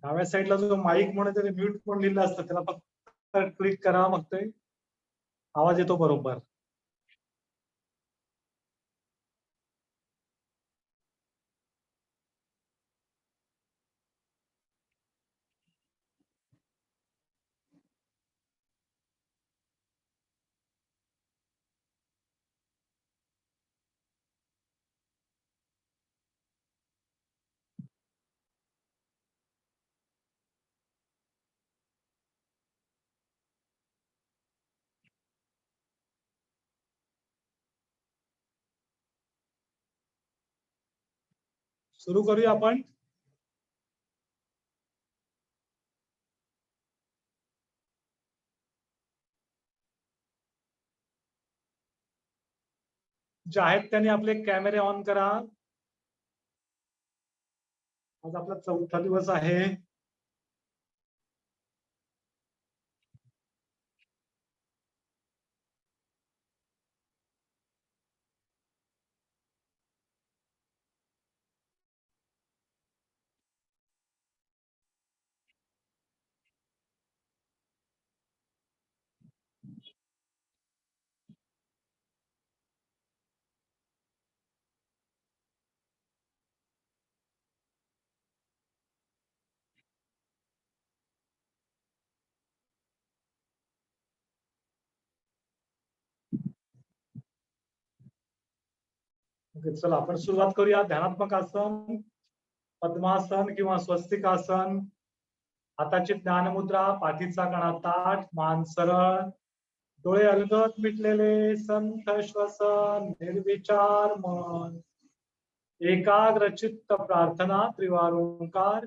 डाव्या साईडला जो माईक म्हणून त्याने म्यूट पण लिहिलं असतं त्याला फक्त क्लिक करा, मग ते आवाज येतो बरोबर. सुरू करूया आपण. जे आहेत त्यांनी आपले कॅमेरे ऑन करा. आज आपला 4था दिवस आहे. चला आपण सुरुवात करूया. ध्यानात्मक आसन, पद्मासन किंवा स्वस्तिकासन. हाताची ज्ञानमुद्रा, पाठीचा कणा ताठ, मान सरळ, डोळे अलगद मिटलेले, संथ श्वसन, निर्विचार मन, एकाग्र चित्त प्रार्थना, त्रिवार ओंकार.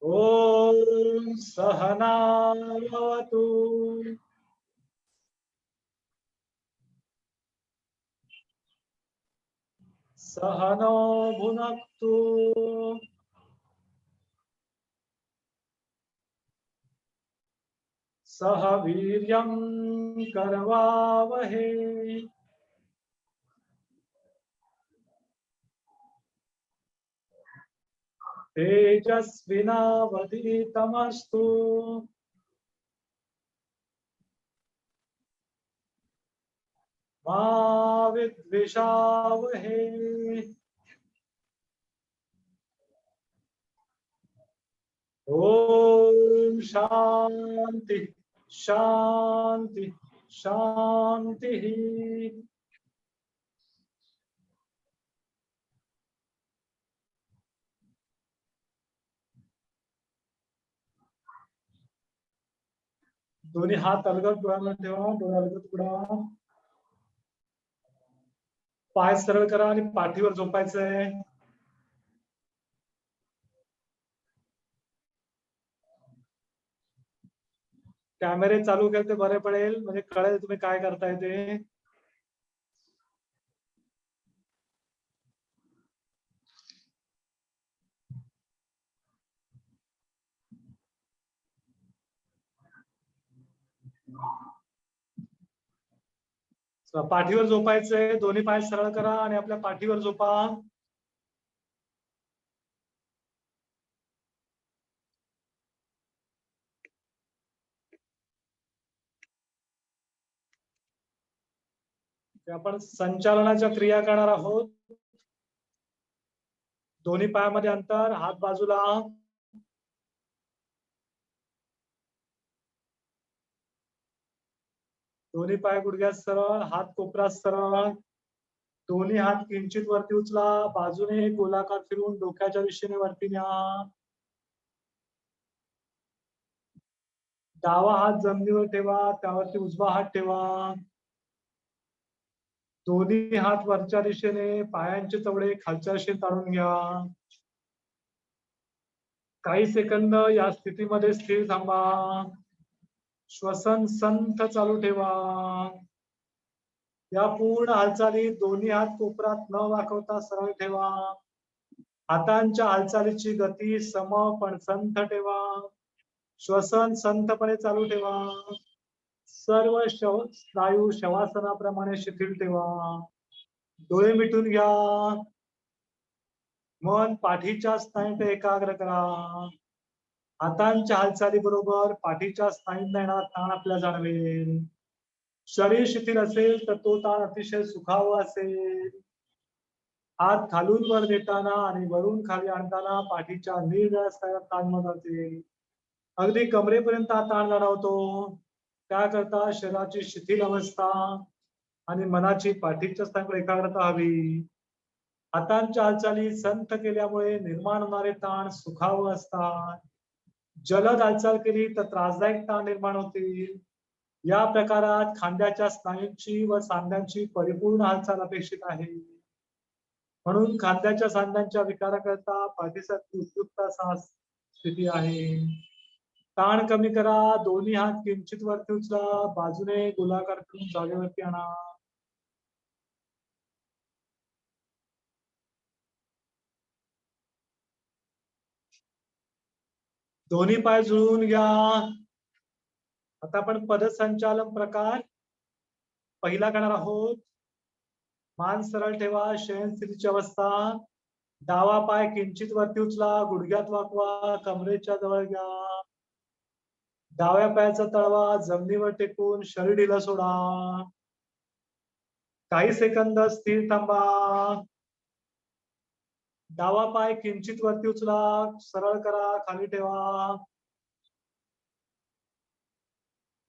ओम सहना भवतु, सहनो भुनक्तु, सह वीर्यं करवावहे, तेजस्विनावधीतमस्तु, मा विद्विषावहे. ओम शांति शांति शांति. दोन्ही हात अलगद डोळ्यामध्ये ठेवा, डोळे अलगद उघडा, पाय सरळ करा आणि पाठीवर झोपायचंय. कॅमेरे चालू केले ते बरे पडेल, म्हणजे कळेल तुम्ही काय करताय ते. पाठीवर झोपायचंय, दोन्ही पाय सरळ करा आणि आपल्या पाठीवर झोपा. आपण संचालनाच्या क्रिया करणार आहोत. दोन्ही पायामध्ये अंतर, हात बाजूला, दोन्ही पाय गुडघ्यात सरळ, हात कोपरात सरळ, दोन्ही हात किंचित वरती उचला, बाजूने गोलाकार फिरून डोक्याच्या दिशेने वरती न्या. डावा हात जमिनीवर ठेवा, त्यावरती उजवा हात ठेवा. दोन्ही हात वरच्या दिशेने, पायांचे तवडे खालच्या दिशेने ताणून घ्या. काही सेकंद या स्थितीमध्ये स्थिर थांबा. श्वसन संथ चालू ठेवा. या पूर्ण हालचाली दोन्ही हात कोपरात न वाकवता सरळ ठेवा. हातांच्या हालचालीची गती सम पण संथ ठेवा. श्वसन संथपणे चालू ठेवा. सर्व स्नायू शवासनाप्रमाणे शिथिल ठेवा. डोळे मिटून घ्या. मन पाठीच्या स्नायूंत एकाग्र करा. हातांच्या हालचाली बरोबर पाठीच्या स्नायूंना येणारा ताण आपल्याला जाणवेल. शरीर शिथिल असेल तर तो ताण अतिशय सुखावा असेल. हात खालून वर देताना आणि वरून खाली आणताना पाठीच्या निरनिराळ्या स्नायूंना ताण जाते. अगदी कमरेपर्यंत हा ताण जाणवतो. त्याकरता शरीराची शिथिल अवस्था आणि मनाची पाठीच्या स्नायूंवर एकाग्रता हवी. हातांच्या हालचाली संथ केल्यामुळे निर्माण होणारे ताण सुखावह असतात. जलद हालचाल केली तर त्रासदायक ताण निर्माण होतील. या प्रकारात खांद्याच्या स्नायूंची व सांध्यांची परिपूर्ण हालचाल अपेक्षित आहे. म्हणून खांद्याच्या सांध्यांच्या विकाराकरता पाठीसाठी उपयुक्त स्थिती आहे. ताण कमी करा. दोन्ही हात किंचित वरती उचला. बाजूने गोलाकार करून जागेवरती आणा. दोन्ही पाय जुळवून घ्या. आता आपण पदसंचालन प्रकार पहिला करणार आहोत. मान सरळ ठेवा. शयन स्थितीची अवस्था. डावा पाय किंचित वरती उचला. गुडघ्यात वाकवा. कमरेच्या जवळ घ्या. डाव्या पायाचा तळवा जमिनीवर टेकून शरीर ढिलं सोडा. काही सेकंद स्थिर थांबा. डावा पाय किंचित वरती उचला. सरळ करा. खाली ठेवा.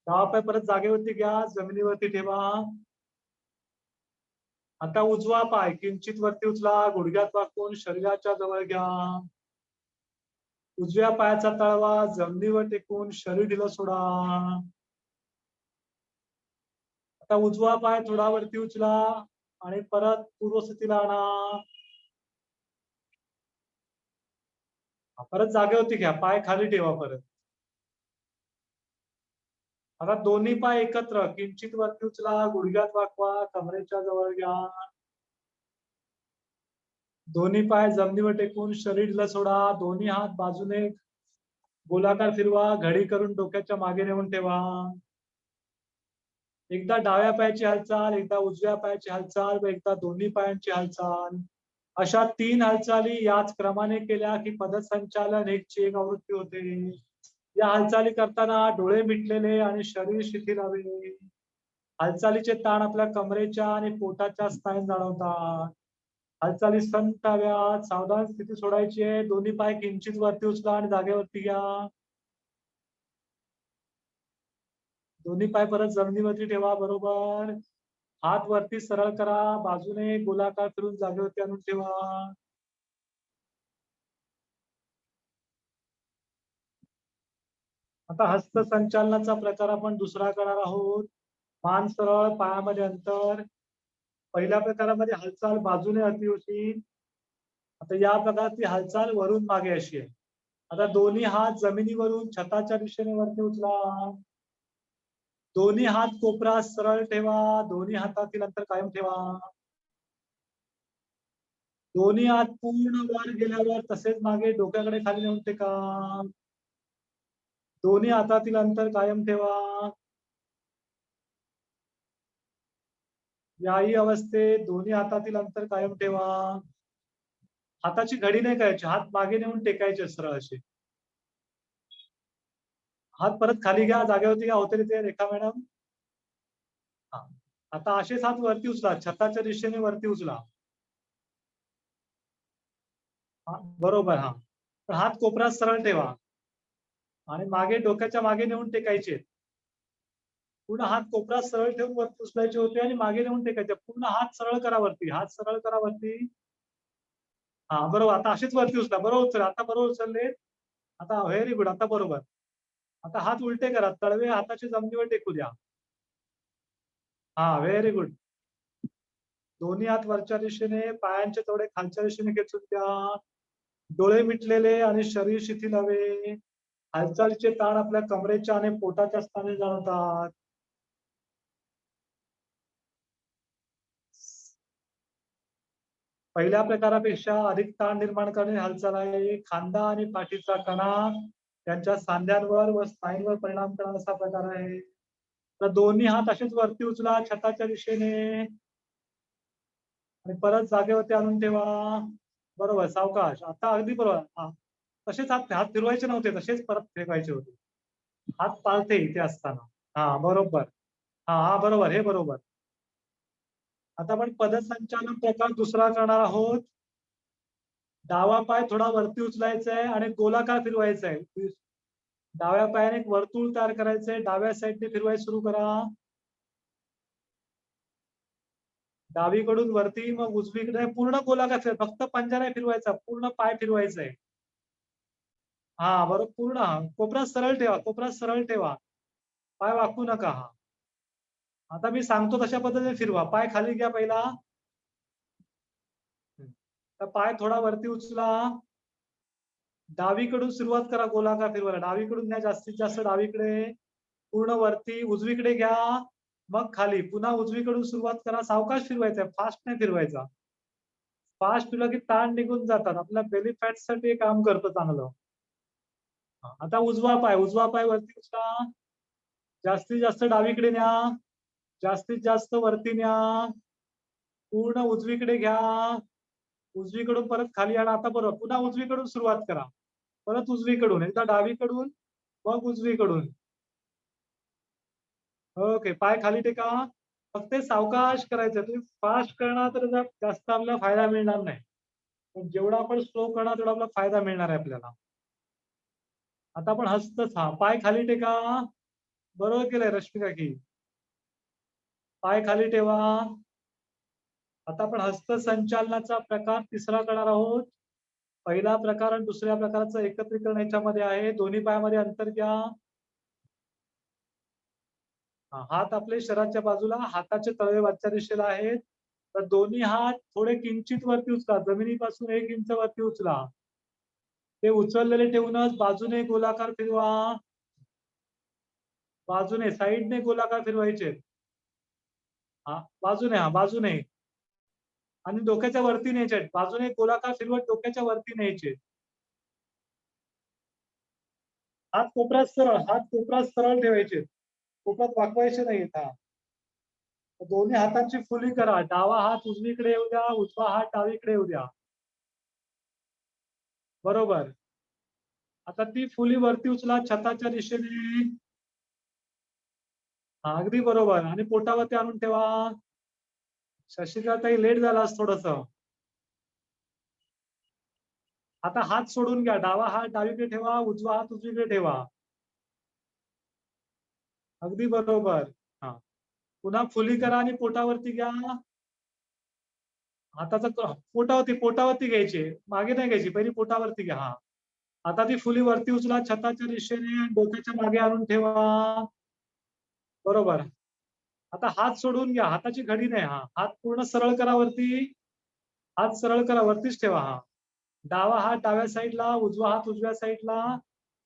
डावा पाय परत जागेवरती घ्या. जमिनीवरती ठेवा. आता उजवा पाय किंचित वरती उचला. गुडघ्यात वाकून शरीराच्या जवळ घ्या. उजव्या पायाचा तळवा जमिनीवर टेकून शरीर ढिलं सोडा. आता उजवा पाय थोडा वरती उचला आणि परत पूर्वस्थितीला आणा. परत जागेवरती घ्या. पाय खाली ठेवा परत. आता दोन्ही पाय एकत्र किंचित वरती उचला. गुडघ्यात वाकवा. कमरेच्या जवळ घ्या. दोन्ही पाय जमिनीवर टेकून शरीर ढिलं सोडा. दोन्ही हात बाजूने गोलाकार फिरवा. घडी करून डोक्याच्या मागे नेऊन ठेवा. एकदा डाव्या पायाची हालचाल, एकदा उजव्या पायाची हालचाल व एकदा दोन्ही पायांची हालचाल. अशा 3 हालचाली याच क्रमाने केल्या की पदसंचालन 1 ची 1 आवृत्ती होते. या हालचाली करताना डोळे मिटलेले आणि शरीर शिथिल हवे. हालचालीचे ताण आपल्या कमरेच्या आणि पोटाच्या स्नायूंत जाणवतात. हालचाली संथ हव्यात. सावधान स्थिती सोडायची आहे. दोन्ही पाय किंचित वरती उचला आणि जागेवरती घ्या. दोन्ही पाय परत जमिनीवरती ठेवा. बरोबर. हात वरती सरळ करा. बाजूने गोलाकार फिरून जागेवरती आणून ठेवा. आता हस्त संचालनाचा प्रकार आपण दुसरा करणार आहोत. मान सरळ, पायामध्ये अंतर. पहिल्या प्रकारामध्ये हालचाल बाजूने अति होती. आता या प्रकाराची हालचाल वरून मागे अशी आहे. आता दोन्ही हात जमिनीवरून छताच्या दिशेने वरती उचला. दोन्ही हात कोपरात सरळ ठेवा. दोन्ही हातातील अंतर कायम ठेवा. दोन्ही हात पूर्ण वर गेल्यावर तसेच मागे डोक्याकडे खाली नेऊन टेका. दोन्ही हातातील अंतर कायम ठेवा. याही अवस्थेत दोन्ही हातातील अंतर कायम ठेवा. हाताची घडी नाही करायची. हात मागे नेऊन टेकायचे सरळ असे. हात परत खाली घ्या. जागेवरती घ्या. होते ते रेखा मॅडम. आता असेच हात वरती उचला. छताच्या दिशेने वरती उचला. बरोबर. तर हात कोपरात सरळ ठेवा आणि मागे डोक्याच्या मागे नेऊन टेकायचे. पूर्ण हात कोपरात सरळ ठेवून वरती उचलायचे होते आणि मागे नेऊन टेकायचे. पूर्ण हात सरळ करा वरती. हात सरळ करा वरती. बरोबर. आता असेच वरती उचला. बरोबर उचला. आता बरोबर उचलले. आता व्हेरी गुड. आता बरोबर. आता हात उलटे करा, तळवे हाताची जमिनीवर टेकू द्या. हा, व्हेरी गुड. दोन्ही हात वरच्या दिशेने, पायांचे तोडे खालच्या दिशेने खेचून द्या. डोळे मिटलेले आणि शरीर शिथिल हवे. हालचालीचे ताण आपल्या कमरेच्या आणि पोटाच्या स्थानी जाणवतात. पहिल्या प्रकारापेक्षा अधिक ताण निर्माण करणे हालचाल आहे. खांदा आणि पाठीचा कणा त्यांच्या सांध्यांवर व स्नायूंवर परिणाम करणारा असा प्रकार आहे. तर दोन्ही हात असेच वरती उचला छताच्या दिशेने आणि परत जागेवरती आणून ठेवा. बरोबर, सावकाश. आता अगदी बरोबर. हा, तसेच हात हात फिरवायचे नव्हते, तसेच परत फेकायचे होते. हात पाळते इथे असताना. हा, बरोबर. हा हा, बरोबर, हे बरोबर. आता आपण पदसंचालन प्रकार दुसरा करणार आहोत. डावा पाय थोडा वरती उचलायचा आहे आणि गोलाकार फिरवायचा आहे. डाव्या पायाने एक वर्तुळ तयार करायचंय. डाव्या साईडने फिरवायला सुरू करा. डावीकडून वरती, मग उजवीकडे पूर्ण गोलाकार फिर, फक्त पंजा नाही फिरवायचा, पूर्ण पाय फिरवायचा आहे. हा, बरोबर. पूर्ण कोपरा सरळ ठेवा, कोपरा सरळ ठेवा. पाय वाकू नका. हा, आता मी सांगतो तशा पद्धतीने फिरवा. पाय खाली घ्या पहिला. तर पाय थोडा वरती उचला. डावीकडून सुरुवात करा गोलाकार फिरवायला. डावीकडून घ्या, जास्तीत जास्त डावीकडे. पूर्ण वरती उजवीकडे घ्या, मग खाली. पुन्हा उजवीकडून सुरुवात करा. सावकाश फिरवायचा, फास्ट नाही फिरवायचा. फास्ट फिरला की ताण निघून जातात. आपल्या बेली फॅट साठी काम करतं चांगलं. आता उजवा पाय वरती उचला. जास्तीत जास्त डावीकडे न्या. जास्तीत जास्त वरती न्या. पूर्ण उजवीकडे घ्या. उजवीकडून परत खाली आणा. आता बरोबर. पुन्हा उजवीकडून सुरुवात करा. परत उजवीकडून, एकदा डावीकडून, मग उजवीकडून. ओके, पाय खाली टेका. फक्त सावकाश करायचं. तुम्ही फास्ट करणार तर जास्त आपल्याला फायदा मिळणार नाही. पण जेवढा आपण स्लो करणार तेवढा आपला फायदा मिळणार आहे आपल्याला. आता आपण हस्तच, हा, पाय खाली टेका. बरोबर केलंय रश्मिका की. पाय खाली ठेवा. आता आपण हस्त संचालनाचा प्रकार तिसरा करणार आहोत. पहिला प्रकार आणि दुसऱ्या प्रकाराचं एकत्रीकरण याच्यामध्ये आहे. दोन्ही पायामध्ये अंतर घ्या. हात आपले शरीराच्या बाजूला, हाताचे तळवे वरच्या दिशेला आहेत. तर दोन्ही हात थोडे किंचित वरती उचला, जमिनीपासून 1 इंच वरती उचला. ते उचललेले ठेवूनच बाजूने गोलाकार फिरवा. बाजूने, साईडने गोलाकार फिरवायचे. हा, बाजूने, हा, बाजूने. आणि डोक्याच्या वरती न्यायचे. बाजूने गोलाकार फिरवत डोक्याच्या वरती न्यायचे. हात कोपरात सरळ ठेवायचे. कोपरात वाकवायचे नाहीत. हा, दोन्ही हातांची फुली करा. डावा हात उजवीकडे येऊ द्या, उजवा हात डावीकडे येऊ द्या. बरोबर. आता ती फुली वरती उचला छताच्या दिशेने. अगदी बरोबर. आणि पोटावरती आणून ठेवा. शशिकांत ताई, लेट झालास थोडस. आता हात सोडून घ्या. डावा हात डावीकडे ठेवा, उजवा हात उजवीकडे ठेवा. अगदी बरोबर. हा, पुन्हा फुली करा आणि पोटावरती घ्या. हाताचा पोटावरती घ्यायचे, मागे नाही घ्यायची, पहिली पोटावरती घ्या. हा, आता ती फुली वरती उचला छताच्या दिशेने, डोक्याच्या मागे आणून ठेवा. बरोबर. आता हात सोडून घ्या, हाताची घडी नाही. हा, हात पूर्ण सरळ करा वरती. हात सरळ करा, वरतीच ठेवा. हा, डावा हात डाव्या साईडला, उजवा हात उजव्या साईडला.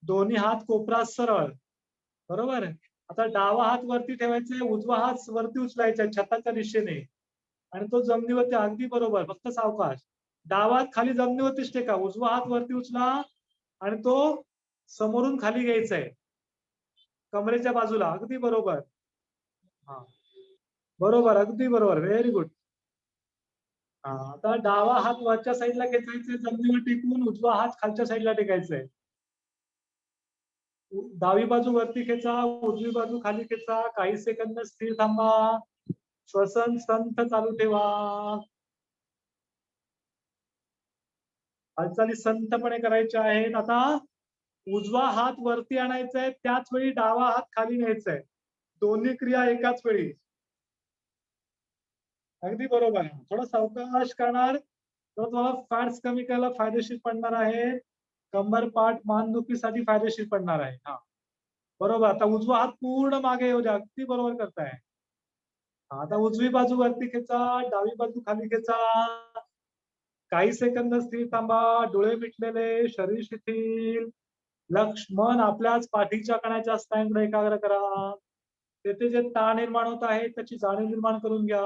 दोन्ही हात कोपरात सरळ. बरोबर. आता डावा हात वरती ठेवायचा, उजवा हात वरती उचलायचा छताच्या दिशेने आणि तो जमिनीवरती. अगदी बरोबर, फक्त सावकाश. डावा हात खाली जमिनीवरतीच टेका, उजवा हात वरती उचला आणि तो समोरून खाली घ्यायचा आहे, कमरेच्या बाजूला. अगदी बरोबर. हा, बरोबर, अगदी बरोबर, व्हेरी गुड. आता डावा हात वरच्या साईडला खेचायचा जमिनीवर टेकून, उजवा हात खालच्या साईडला टेकायचा आहे. डावी बाजू वरती खेचा, उजवी बाजू खाली खेचा. काही सेकंद स्थिर थांबा. श्वसन संथ चालू ठेवा. हालचाली संथपणे करायच्या आहेत. आता उजवा हात वरती आणायचा आहे, त्याच वेळी डावा हात खाली न्यायचा आहे. दोन्ही क्रिया एकाच वेळी. अगदी बरोबर. थोडं सावकाश करणार तर तुम्हाला फॅट्स कमी करायला फायदेशीर पडणार आहे. कंबर, पाठ, मानदुखीसाठी फायदेशीर पडणार आहे. हा, बरोबर. आता उजवा हात पूर्ण मागे येऊ द्या. अगदी बरोबर करताय. आता उजवी बाजू वरती खेचा, डावी बाजू खाली खेचा. काही सेकंद स्थिर थांबा. डोळे मिटलेले, शरीर शिथिल. लक्ष मन आपल्याच पाठीच्या कण्याच्या स्नायूंकडे एकाग्र करा. तेथे जे ताण निर्माण होत आहे त्याची जाणीव निर्माण करून घ्या.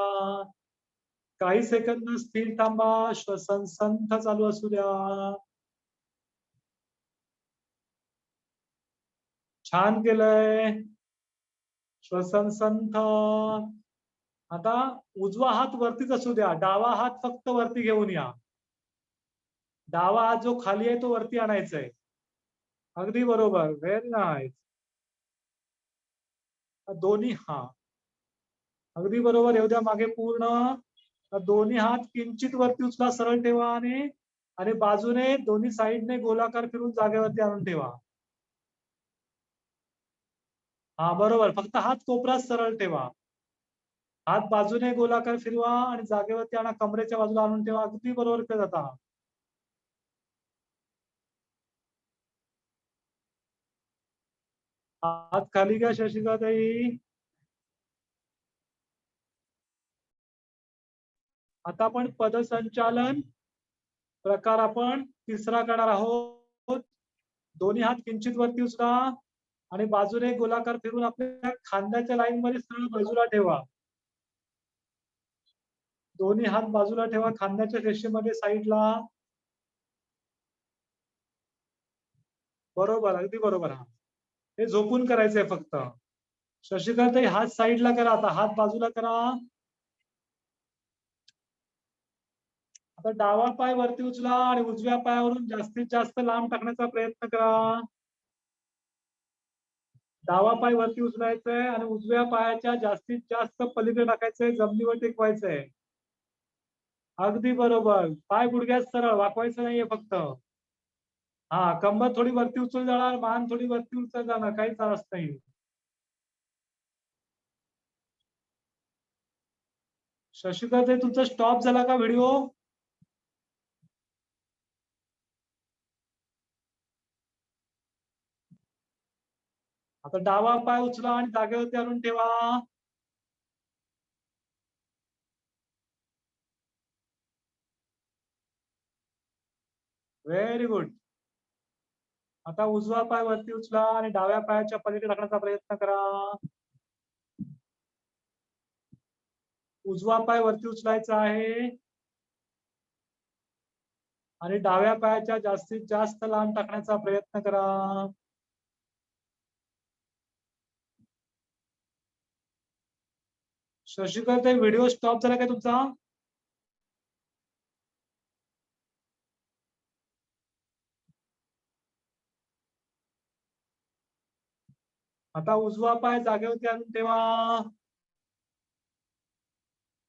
काही सेकंद स्थिर थांबा. श्वसन संथ चालू असू द्या. छान केलंय. श्वसन संथ. आता उजवा हात वरतीच असू द्या. डावा हात फक्त वरती घेऊन या. डावा हात जो खाली आहे तो वरती आणायचा आहे. अगदी बरोबर. Very nice. दोन्ही हा अगदी बरोबर. येऊ द्या मागे पूर्ण. दोन्ही हात किंचित वरती उचला, सरळ ठेवा आणि आणि बाजूने दोन्ही साईडने गोलाकार फिरून जागेवरती आणून ठेवा. हा बरोबर. फक्त हात कोपरात सरळ ठेवा. हात बाजूने गोलाकार फिरवा आणि जागेवरती आणा. कमरेच्या बाजूला आणून ठेवा. अगदी बरोबर करत आता. हात खाली घ्या शशिकाताई. आता आपण पदसंचालन प्रकार आपण तिसरा करणार आहोत. दोन्ही हात किंचित वरती उचला आणि बाजूने गोलाकार फिरून आपल्या खांद्याच्या लाईन मध्ये सरळ बाजूला ठेवा. दोन्ही हात बाजूला ठेवा खांद्याच्या रेषेमध्ये साईडला. बरोबर. अगदी बरोबर. हा हे झोपून करायचंय फक्त. शशिकांतताई हात साईडला करा. आता हात बाजूला करा. आता डावा पाय वरती उचला आणि उजव्या पायावरून जास्तीत जास्त लांब टाकण्याचा प्रयत्न करा. डावा पाय वरती उचलायचंय आणि उजव्या पायाच्या जास्तीत जास्त पलीकडे टाकायचंय. जमिनीवर टेकवायचंय. अगदी बरोबर. पाय गुडघ्यात सरळ वाकवायचं नाहीये फक्त. हा कंबर थोडी वरती उचल जाणार, मान थोडी वरती उचल जाणार, काहीच त्रास नाही. शशिकांत तुमचा स्टॉप झाला का व्हिडिओ? आता डावा पाय उचला आणि जागेवरती आणून ठेवा. Very good. आता उजवा पाय वरती उचला आणि डाव्या पायाच्या पलीकडे टाकण्याचा प्रयत्न करा. उजवा पाय वरती उचलायचा आहे आणि डाव्या पायाच्या जास्तीत जास्त लांब टाकण्याचा प्रयत्न करा. शशिकांत व्हिडिओ स्टॉप झाला का तुमचा? आता उजवा पाय जागेवरती आणून ठेवा.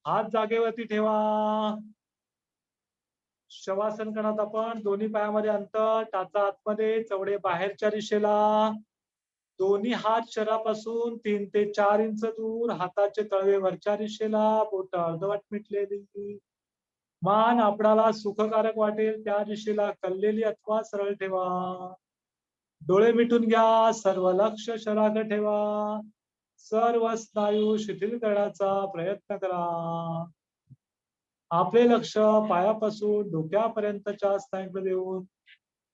हात जागेवरती ठेवा. शवासन करत आपण दोन्ही पायामध्ये अंतर, टाचा आतमध्ये, चवडे बाहेरच्या दिशेला. दोन्ही हात शरीरापासून 3 ते 4 इंच दूर. हाताचे तळवे वरच्या दिशेला, बोट अर्धवट मिटलेली. मान आपणाला सुखकारक वाटेल त्या दिशेला कललेली अथवा सरळ ठेवा. डोळे मिटून घ्या. सर्व लक्ष शरीराकडे ठेवा. सर्व स्नायू शिथिल करण्याचा प्रयत्न करा. आपले लक्ष पायापासून डोक्यापर्यंतच्या स्नायूकडे देऊन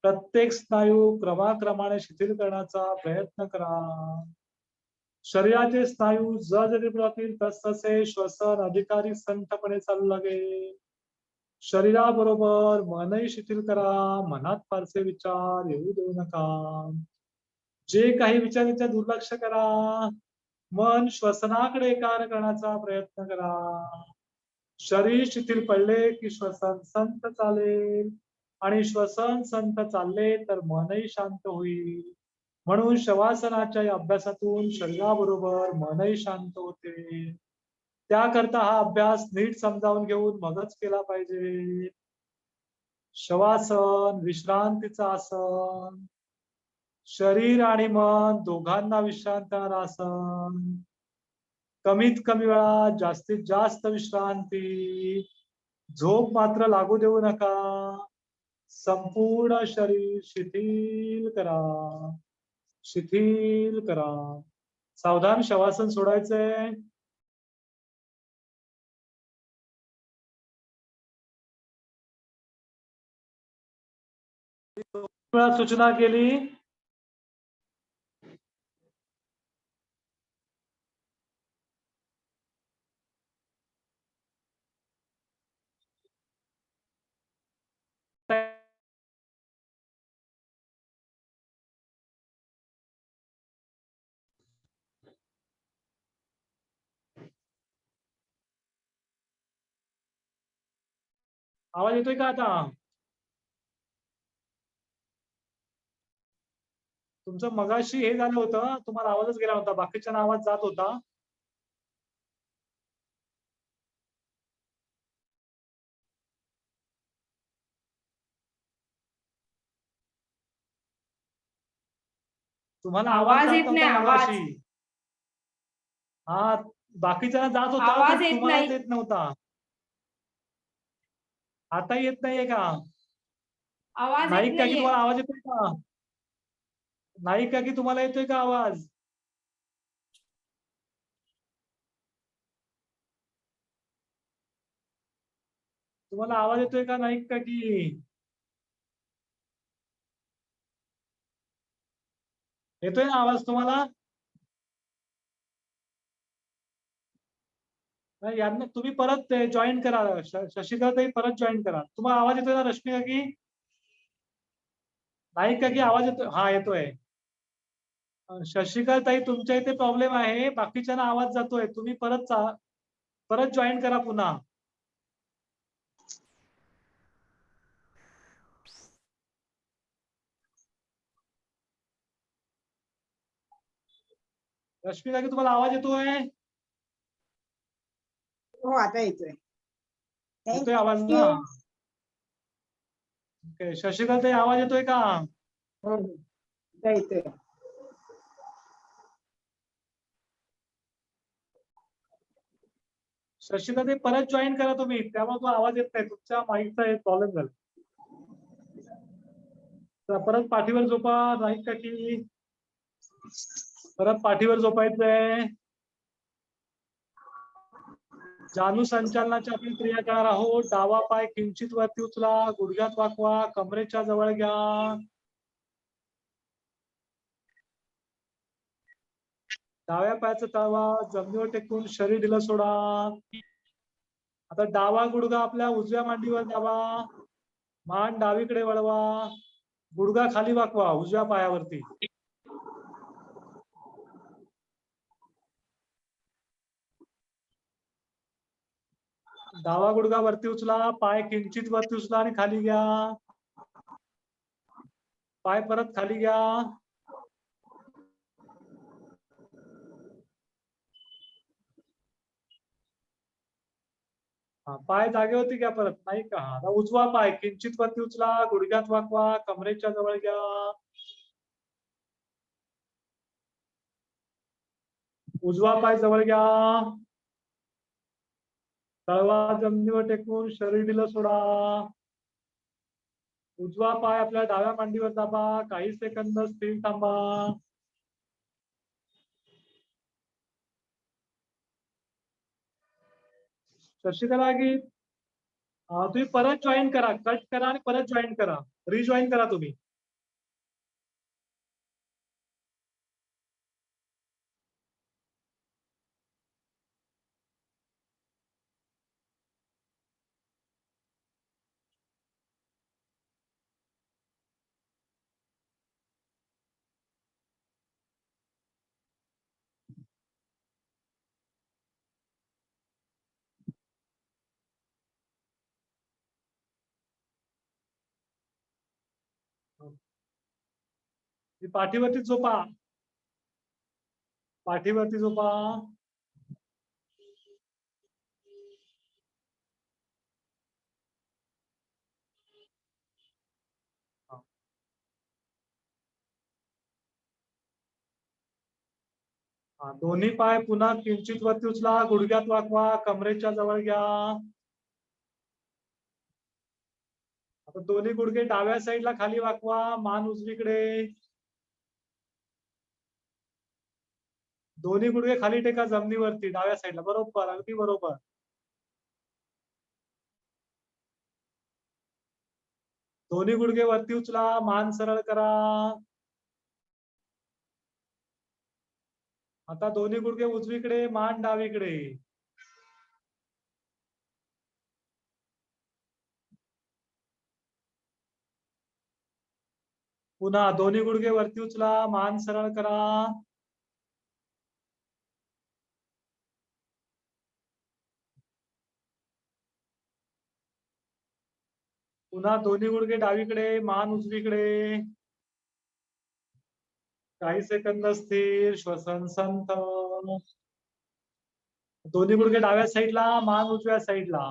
प्रत्येक स्नायू क्रमाक्रमाने शिथिल करण्याचा प्रयत्न करा. शरीराचे स्नायू जर जातील तसतसे श्वसन अधिकारी संथपणे चालू लागेल. शरीराबरोबर मनही शिथिल करा. मनात फारसे विचार येऊ देऊ नका. जे काही विचार दुर्लक्ष करा. मन श्वसनाकडे एकाग्र करण्याचा प्रयत्न करा. शरीर शिथिल पडले की श्वसन संथ चालेल आणि श्वसन संथ चालले तर मनही शांत होईल. म्हणून शवासनाच्या या अभ्यासातून शरीराबरोबर मनही शांत होते. त्याकरता हा अभ्यास नीट समजावून घेऊन मगच केला पाहिजे. शवासन विश्रांतीचं आसन. शरीर आणि मन दोघांना विश्रांत आसन. कमीत कमी वेळात जास्तीत जास्त विश्रांती. झोप मात्र लागू देऊ नका. संपूर्ण शरीर शिथिल करा. शिथिल करा. सावधान. शवासन सोडायचंय. वेळा सूचना केली. आवाज येतोय का आता? तुमचं मगाशी हे झालं होतं, तुम्हाला आवाजच गेला होता, बाकीच्यांना आवाज जात होता. तुम्हाला आवाज जात येत नाही. नव्हता आवाज मगाशी. हा, बाकीच्यांना जात होता आवाज पण येत तुम्हालाच नाही. येत नव्हता. आता येत नाहीये का? आवाज नाही येत का की नाहीये. तुम्हाला आवाज येतोय का? नाही का की तुम्हाला येतोय का आवाज? तुम्हाला आवाज येतोय का नाही का की? येतोय ना आवाज तुम्हाला? नाही, यांना तुम्ही परत जॉईन करा. शशिकाताई परत जॉईन करा. तुम्हाला आवाज येतोय ना रश्मिका की? नाही का की आवाज येतोय? हा, येतोय. शशिकाताई तुमच्या इथे प्रॉब्लेम आहे, बाकीच्यांना आवाज जातोय. तुम्ही परत जॉईन करा पुन्हा. रश्मिका की तुम्हाला आवाज येतोय? हो, आता येतोय. येतोय आवाज ना? ओके. शशिकाताई आवाज येतोय का? हो, आता येतोय. शशिकाताई परत जॉईन करा तुम्ही, त्यामुळे तो आवाज येत नाही. तुमच्या माईकचा प्रॉब्लेम झाला. तर परत पाठीवर झोपा. नाही का की परत पाठीवर झोपायचंय. जानू संचालनाची आपण क्रिया करणार आहोत. डावा पाय किंचित वरती उचला, गुडघ्यात वाकवा, कमरेच्या जवळ घ्या. डाव्या पायाचा तळवा जमिनीवर टेकून शरीर ढिलं सोडा. आता डावा गुडघा आपल्या उजव्या मांडीवर दाबा. मान डावीकडे वळवा. गुडघा खाली वाकवा उजव्या पायावरती. डावा गुडघा वरती उचला, पाय किंचित वरती उचला आणि खाली घ्या. पाय परत खाली घ्या. पाय जागेवरती घ्या परत. नाही का? आता उजवा पाय किंचित वरती उचला, गुडघ्यात वाकवा, कमरेच्या जवळ घ्या. उजवा पाय जवळ घ्या. तळवा जमिनीवर टेकून शरीर ढिलं सोडा. उजवा पाय आपल्या डाव्या मांडीवर दाबा. काही सेकंद स्थिर थांबा. शशिकला की तुम्ही परत जॉईन करा. कट करा आणि परत जॉईन करा. रिजॉईन करा तुम्ही. पाठीवरती झोपा. पाठीवरती झोपा. दोन्ही पाय पुन्हा किंचित वरती उचला, गुडघ्यात वाकवा, कमरेच्या जवळ घ्या. आता दोन्ही गुडघे डाव्या साईडला खाली वाकवा, मान उजवीकडे. दोन्ही गुडघे खाली टेका जमिनीवरती डाव्या साईडला, बरोबर, अगदी बरोबर. दोन्ही गुडघे वरती उचला, मान सरळ करा. आता दोन्ही गुडघे उजवीकडे, मान डावीकडे. पुन्हा दोन्ही गुडघे वरती उचला, मान सरळ करा. पुन्हा दोन्ही गुडघे डावीकडे, मान उजवीकडे. काही सेकंद स्थिर, श्वसन संथ. दोन्ही गुडघे डाव्या साईडला, मान उजव्या साईडला.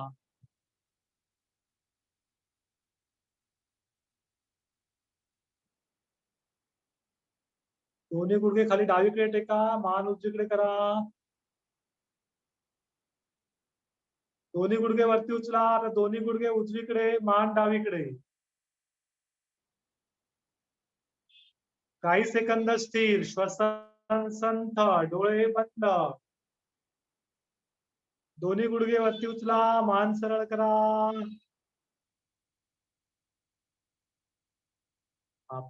दोन्ही गुडघे खाली डावीकडे टेका, मान उजवीकडे करा. दोन्ही गुडघे वरती उचला, तर दोन्ही गुडघे उजवीकडे, मान डावीकडे. काही सेकंद स्थिर, श्वसन संथ, डोळे बंद. दोन्ही गुडघे वरती उचला, मान सरळ करा.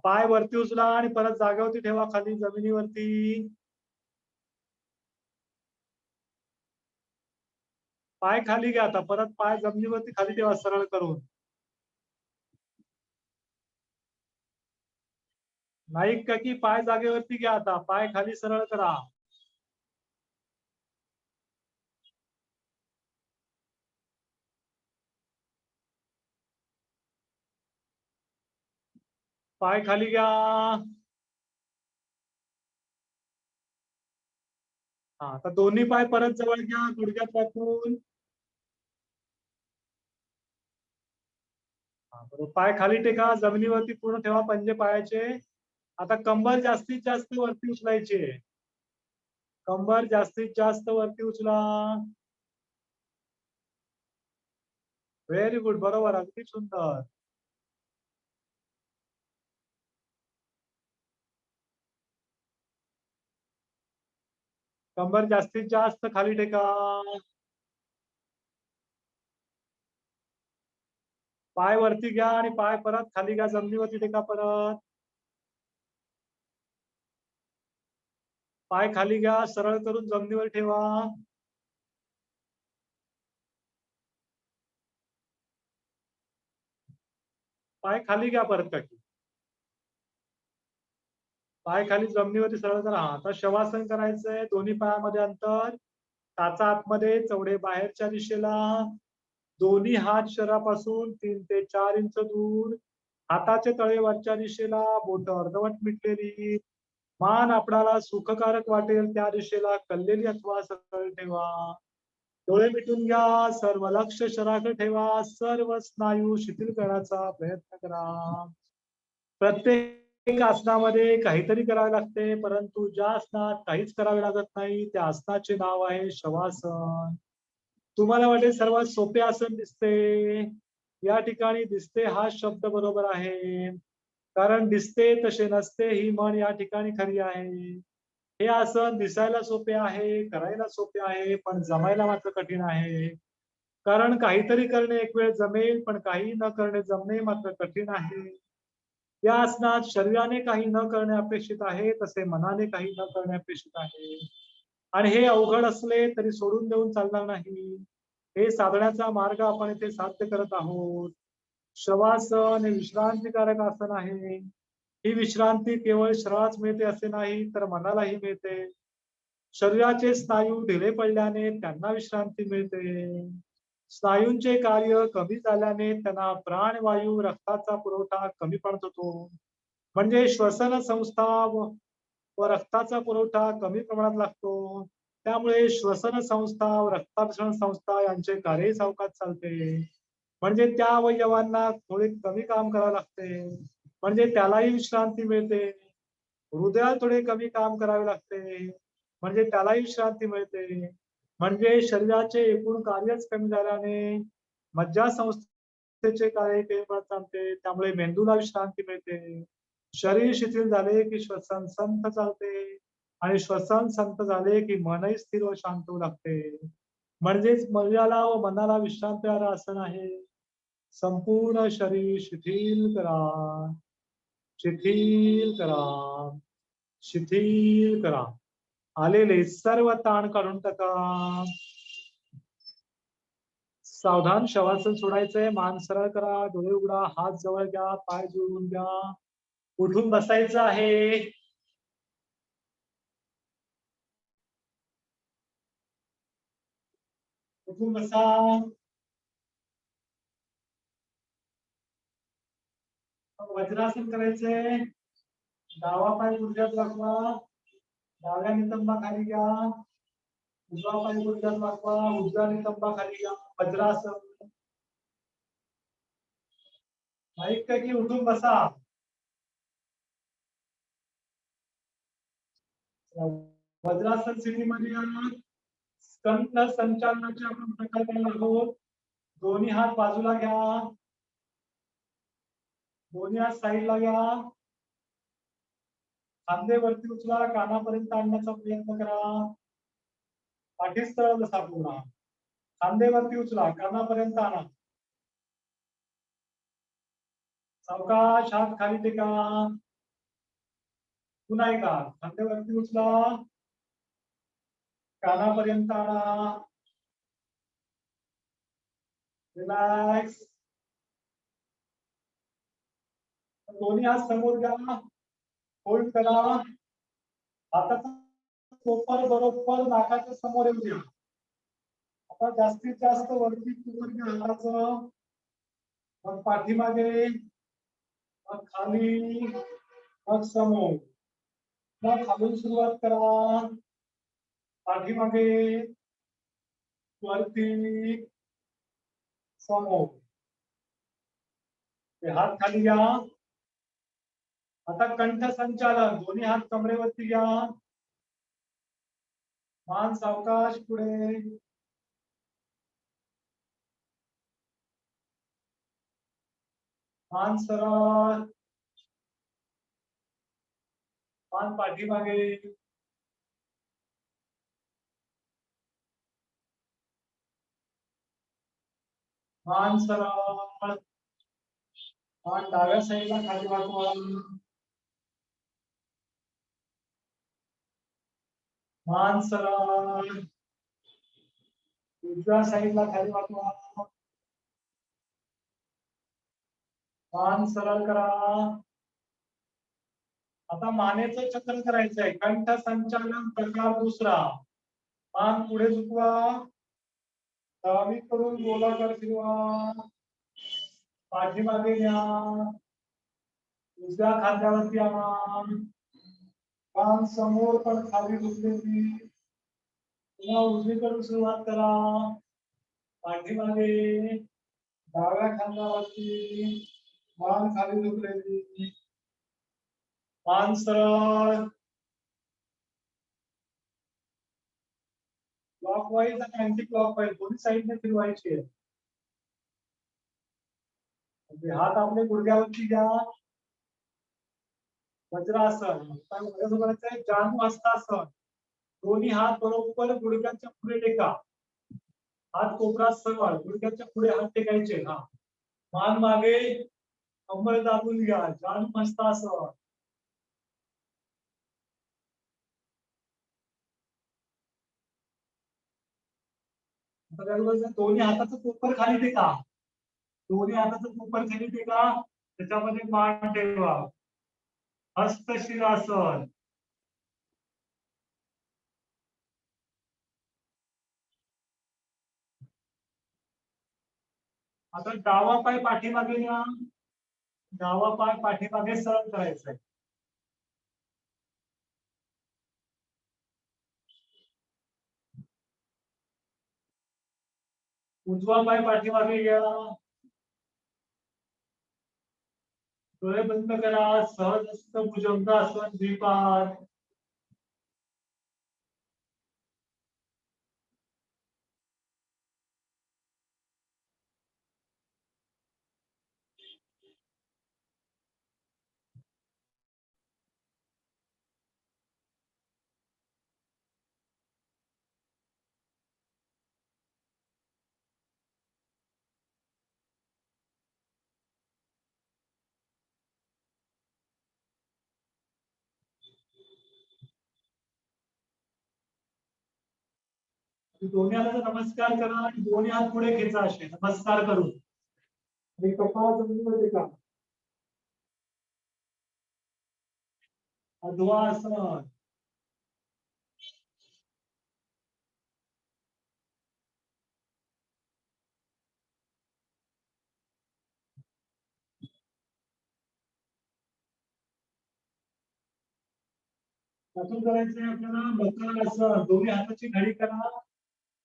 पाय वरती उचला आणि परत जागेवरती ठेवा, खाली जमिनीवरती. पाय खाली घ्या, आता परत पाय जमिनीवरती खाली ठेवा सरळ करून. नाही का की पाय जागेवरती घ्या, आता पाय खाली सरळ करा. पाय खाली घ्या. हा, तर दोन्ही पाय परत जवळ घ्या, गुडघ्यात टाकून. बरोबर, पाय खाली टेका, जमिनीवरती पूर्ण ठेवा पंजे पायाचे. आता कंबर जास्तीत जास्त वरती उचलायची. कंबर जास्तीत जास्त वरती उचला. व्हेरी गुड, बरोबर, अगदी सुंदर. कंबर जास्तीत जास्त खाली टेका. पाय वरती घ्या आणि पाय परत खाली घ्या, जमिनीवरती टेका परत. पाय खाली घ्या, सरळ करून जमिनीवर ठेवा. पाय खाली घ्या परत काकी. पाय खाली जमिनीवरती सरळ करा. आता शवासन करायचंय. दोन्ही पायामध्ये अंतर, टाचा आतमध्ये, चवडे बाहेरच्या दिशेला. दोन्ही हात शरीरापासून 3 ते 4 इंच दूर. हाताचे तळे वरच्या दिशेला, बोट अर्धवट मिटलेली. मान आपणाला सुखकारक वाटेल त्या दिशेला कललेली अथवा सरळ ठेवा. डोळे मिटून घ्या, सर्व लक्ष शरीराकडे ठेवा. सर्व स्नायू शिथिल करण्याचा प्रयत्न करा. प्रत्येक आसनामध्ये काहीतरी करावे लागते, परंतु ज्या आसनात काहीच करावे लागत नाही त्या आसनाचे नाव आहे शवासन. तुम्हाला वाटेल सर्वात सोपे आसन दिसते. या ठिकाणी दिसते हा शब्द बरोबर आहे, कारण दिसते तसे नसते ही म्हण या ठिकाणी खरी आहे. हे आसन दिसायला सोपे आहे, करायला सोपे आहे, पण जमायला मात्र कठीण आहे. कारण काहीतरी करणे एक वेळ जमेल, पण काही न करणे जमणे मात्र कठीण आहे. या आसनात शरीराने काही न करणे अपेक्षित आहे, तसे मनाने काही न करणे अपेक्षित आहे. आणि हे अवघड असले तरी सोडून देऊन चालणार नाही. हे साधण्याचा मार्ग आपण इथे साध्य करत आहोत. शवासन हे विश्रांतीकारक आसन आहे. ही विश्रांती केवळ शरीरालाच मिळते असे नाही, तर मनालाही मिळते. शरीराचे स्नायू ढिले पडल्याने त्यांना विश्रांती मिळते. स्नायूंचे कार्य कमी झाल्याने त्यांना प्राणवायू, रक्ताचा पुरवठा कमी पडत होतो. म्हणजे श्वसन संस्था व रक्ताचा पुरवठा कमी प्रमाणात लागतो. त्यामुळे श्वसन संस्था व रक्ताभिसरण संस्था यांचे कार्य सावकाश चालते. म्हणजे त्या अवयवांना थोडे कमी काम करावे लागते, म्हणजे त्यालाही विश्रांती मिळते. हृदयाला थोडे कमी काम करावे लागते, म्हणजे त्यालाही विश्रांती मिळते. म्हणजे शरीराचे एकूण कार्यच कमी झाल्याने मज्जा संस्थेचे कार्य कमी पडत चालते, त्यामुळे मेंदूला विश्रांती मिळते. शरीर शिथिल झाले की श्वसन संथ चालते आणि श्वसन संत झाले की मनही स्थिर व शांत होऊ लागते. म्हणजेच मनाला व मनाला विश्रांती आसन आहे. संपूर्ण शरीर शिथिल करा, शिथिल करा, शिथिल करा. आलेले सर्व ताण काढून टाका. सावधान शवासन सोडायचंय. मान सरळ करा, डोळे उघडा, हात जवळ घ्या, पाय जोडून घ्या. उठून बसायचं आहे. उठून बसा. वज्रासन करायचंय. डावा पाय गुडघ्यात वाकवा, डाव्या नितंबा खाली घ्या. उजवा पाय गुडघ्यात वाकवा, उजव्या नितंबा खाली घ्या. वज्रासन. ऐकतं की उठून बसा. वज्रासन स्थितीमध्ये कंठ संचालनाचे आपण प्रकार करणार आहोत. दोन्ही हात बाजूला घ्या, दोन्ही हात साईडला घ्या. खांदे वरती उचला, कानापर्यंत आणण्याचा प्रयत्न करा. पाठी सरळ बसा पूर्ण. खांदे वरती उचला, कानापर्यंत आणा. सावकाश हात खाली टेका. पुन्हा एकदा खांदे वरती उचला, कानापर्यंत आणा. रिलॅक्स. दोन्ही हात समोर घ्या, होल्ड करा. हाताचा कोपर बरोबर नाकाच्या समोर येऊ द्या. आता जास्तीत जास्त वरती कोपर घ्या हाताचं. मग पाठीमागे, मग खाली, मग समोर. मग खालून सुरुवात करा. पाठीमागे, वरती, समोर. हात खाली घ्या. आता कंठ संचालन. दोन्ही हात कमरेवरती घ्या. मान सावकाश पुढे. मान सरळ. मान पाठीमागे. मान सरळ. मान डाव्या साईडला खाली वाकवा. मान सरळ. उजव्या साईडला खाली वाकवा. मान सरळ करा. आता मानेचं चक्र करायचंय. कंठ संचालन प्रकार दुसरा. मान पुढे झुकवा, डावीकडून गोलाकार फिरवा, पाठीमागे घ्या, उजव्या खांद्यावरती आणा. मान समोर पण खाली झुकलेली. पुन्हा उजवीकडून सुरुवात करा. पाठीमागे, डाव्या खांद्यावरती, मान खाली झुकलेली. मान सरळ. क्लॉकवाईज आणि अँटी क्लॉकवाईज दोन्ही साईडने फिरवायची आहे. हात आपले गुडघ्यावरती घ्या. वज्रासन. जानुहस्तासन. दोन्ही हात बरोबर गुडघ्याच्या पुढे टेका. हात कोपरात सरळ, गुडघ्याच्या पुढे हात टेकायचे. हा, मान मागे, कंबर दाबून घ्या. जानुहस्तासन. दोन्ही हाताचं कोपर खाली टेका. दोन्ही हाताचं कोपर खाली टेका. त्याच्यामध्ये मान ठेवा. हस्तशिरासन. आता डावा पाय पाठीमागे घ्या. डावा पाय पाठीमागे सरळ करायचा आहे. उजवा पाय पाठीमागे घ्या. डोळे बंद करा. सहज भुजंगासन द्विपाद. दोन्ही हाताचा नमस्कार करा आणि दोन्ही हात पुढे खेचा असे नमस्कार करून आणि कपाळ जमिनीवर टेका. अध्वासन. त्यातून करायचंय आपल्याला मकरासन. दोन्ही हाताची घडी करा,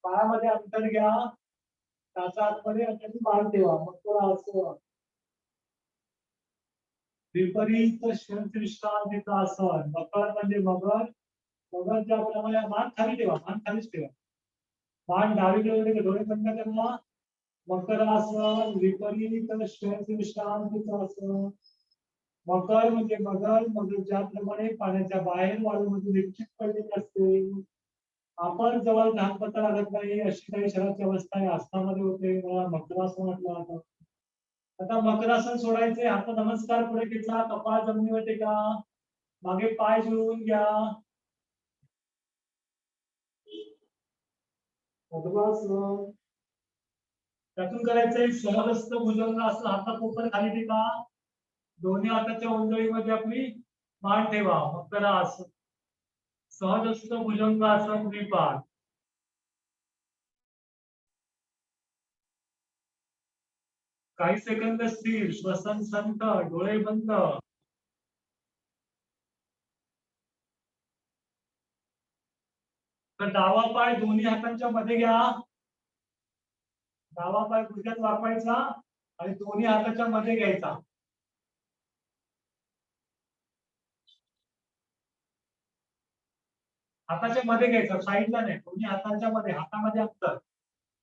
पायामध्ये अंतर घ्या, त्याच्या आतमध्ये अंतरची मान ठेवा. मकरासन. विपरीत विश्रांतीचा आसन. मकर म्हणजे मगर. मगर ज्याप्रमाणे मान खाली ठेवा, मान खालीच ठेवा. मान डावीकडे डोळे बंद करा. मकरासन. विपरीत विश्रांतीचा आसन. मकर म्हणजे मगर. मगर ज्याप्रमाणे पाण्याच्या बाहेर वाळूमध्ये निश्चित पडलेली असते. आपण जवळ घामपत्ता लागत नाही अशी काही शरीराची अवस्था आहे आसनामध्ये होते, मला मकरासन म्हटलं जातं. आता मकरासन सोडायचे. हात नमस्कार पुढे घेतला, कपाळ जमिनीवर टेका, मागे पाय जुळवून घ्या. मकरासन. त्यातून करायचंय सहस्त्र भुजंग असं. हात कोपर खाली टेका, दोन्ही हाताच्या उंजळीमध्ये आपली मान ठेवा. मकरासन. सहस्त्र भुजंगासन द्विपाद. काही सेकंद स्थिर, श्वसन संथ, डोळे बंद. तर डावा पाय दोन्ही हातांच्या मध्ये घ्या. डावा पाय गुडघ्यात वाकवायचा आणि दोन्ही हाताच्या मध्ये घ्यायचा. हाताच्या मध्ये घ्यायचा, साईडला नाही, दोन्ही हातांच्या मध्ये, हातामध्ये अंतर.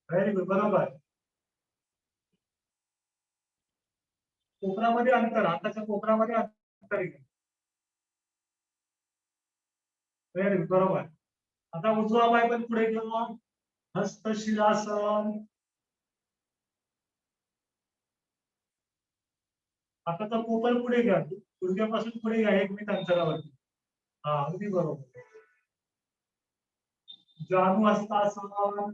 व्हेरी गुड, बरोबर. कोपरामध्ये अंतर, हाताच्या कोपरामध्ये अंतर. व्हेरी गुड, बरोबर. आता उजवा पाय पण पुढे घेऊन हस्तशिरासन. हाताचा कोपर पुढे घ्या, गुडघ्यापासून पुढे घ्या 1 मीटर अंतरावरती. हा, अगदी बरोबर. जानु हस्तासन.